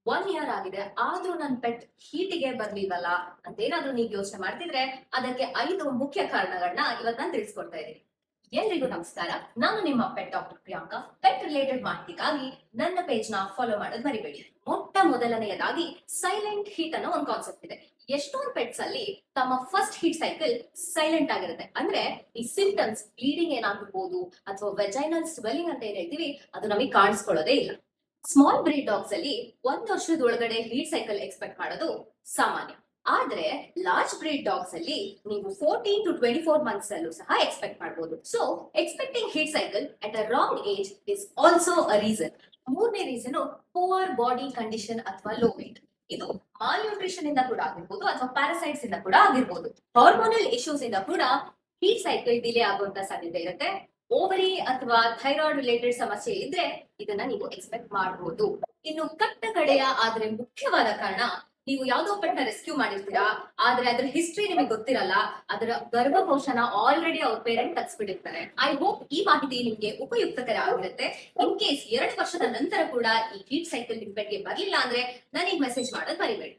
1 year ಆಗಿದೆ ಆದ್ರೂ ನನ್ ಪೆಟ್ ಹೀಟಿಗೆ ಬರ್ಲಿಲ್ವಲ್ಲ ಅಂತೇನಾದ್ರೂ ನೀವು ಯೋಚನೆ ಮಾಡ್ತಿದ್ರೆ ಅದಕ್ಕೆ 5 ಮುಖ್ಯ ಕಾರಣಗಳನ್ನ ಇವತ್ತು ನಾನು ತಿಳಿಸ್ಕೊಡ್ತಾ ಇದ್ದೀನಿ. ಎಲ್ರಿಗೂ ನಮಸ್ಕಾರ. ನಾನು ನಿಮ್ಮ pet doctor Priyanka. Pet related ಮಾಹಿತಿಗಾಗಿ ನನ್ನ ಪೇಜ್ ನ ಫಾಲೋ ಮಾಡೋದು ಮರಿಬೇಡಿ. ಮೊದಲನೆಯದಾಗಿ ಸೈಲೆಂಟ್ ಹೀಟ್ ಅನ್ನೋ ಒಂದು ಕಾನ್ಸೆಪ್ಟ್ ಇದೆ. ಎಷ್ಟೊಂದು ಪೆಟ್ಸ್ ಅಲ್ಲಿ ತಮ್ಮ ಫಸ್ಟ್ ಹೀಟ್ ಸೈಕಲ್ ಸೈಲೆಂಟ್ ಆಗಿರುತ್ತೆ. ಅಂದ್ರೆ ಈ ಸಿಂಪ್ಟಮ್ಸ್ ಬ್ಲೀಡಿಂಗ್ ಏನಾಗಿರ್ಬೋದು ಅಥವಾ ವೆಜೈನಲ್ ಸ್ವೆಲ್ಲಿಂಗ್ ಅಂತ ಏನ್ ಹೇಳ್ತೀವಿ ಅದು ನಮಗೆ ಕಾಣಿಸ್ಕೊಳ್ಳೋದೇ ಇಲ್ಲ. ಸ್ಮಾಲ್ ಬ್ರೀಡ್ ಡಾಗ್ಸ್ ಅಲ್ಲಿ 1 ವರ್ಷದ ಒಳಗಡೆ ಹೀಟ್ ಸೈಕಲ್ ಎಕ್ಸ್ಪೆಕ್ಟ್ ಮಾಡೋದು ಸಾಮಾನ್ಯ. ಆದ್ರೆ ಲಾರ್ಜ್ ಬ್ರೀಡ್ ಡಾಗ್ಸ್ ಅಲ್ಲಿ ನೀವು 14 to 24 months ಅಲ್ಲೂ ಸಹ ಎಕ್ಸ್ಪೆಕ್ಟ್ ಮಾಡಬಹುದು. So expecting heat cycle at a wrong age is also a reason. ಮೂರನೇ ರೀಸನ್ ಪುವರ್ ಬಾಡಿ ಕಂಡೀಷನ್ ಅಥವಾ ಲೋ ವೇಟ್. ಇದು ಮಾಲ್ ನ್ಯೂಟ್ರಿಷನ್ ಇಂದ ಕೂಡ ಆಗಿರ್ಬೋದು ಅಥವಾ ಪ್ಯಾರಾಸೈಟ್ಸ್ ಇಂದ ಕೂಡ ಆಗಿರ್ಬೋದು. ಹಾರ್ಮೋನಲ್ ಇಶ್ಯೂಸ್ ಇಂದ ಕೂಡ ಹೀಟ್ ಸೈಕಲ್ ಡಿಲೇ ಆಗುವಂತ ಸಾಧ್ಯತೆ ಇರುತ್ತೆ. ಓವರಿ ಅಥವಾ ಥೈರಾಯ್ಡ್ ರಿಲೇಟೆಡ್ ಸಮಸ್ಯೆ ಇದ್ರೆ ಇದನ್ನ ನೀವು ಎಕ್ಸ್ಪೆಕ್ಟ್ ಮಾಡಬಹುದು. ಇನ್ನು ಕಟ್ಟ ಕಡೆಯ ಆದ್ರೆ ಮುಖ್ಯವಾದ ಕಾರಣ, ನೀವು ಯಾವ್ದೋ ಪೆಟ್ನ ರೆಸ್ಕ್ಯೂ ಮಾಡಿರ್ತೀರಾ, ಆದ್ರೆ ಅದ್ರ ಹಿಸ್ಟ್ರಿ ನಿಮಗೆ ಗೊತ್ತಿರಲ್ಲ, ಅದರ ಗರ್ಭಕೋಶನ ಆಲ್ರೆಡಿ ಅವ್ರ ಪೇರೆಂಟ್ ತಗ್ಸ್ಬಿಟ್ಟಿರ್ತಾರೆ. ಐ ಹೋಪ್ ಈ ಮಾಹಿತಿ ನಿಮ್ಗೆ ಉಪಯುಕ್ತಕರ ಆಗಿರುತ್ತೆ. ಇನ್ ಕೇಸ್ 2 ವರ್ಷದ ನಂತರ ಕೂಡ ಈ ಹೀಟ್ ಸೈಕಲ್ ನಿಮ್ ಪೆಟ್ಗೆ ಬರ್ಲಿಲ್ಲ ಅಂದ್ರೆ ನನಗೆ ಮೆಸೇಜ್ ಮಾಡೋದು ಮರಿಬೇಡಿ.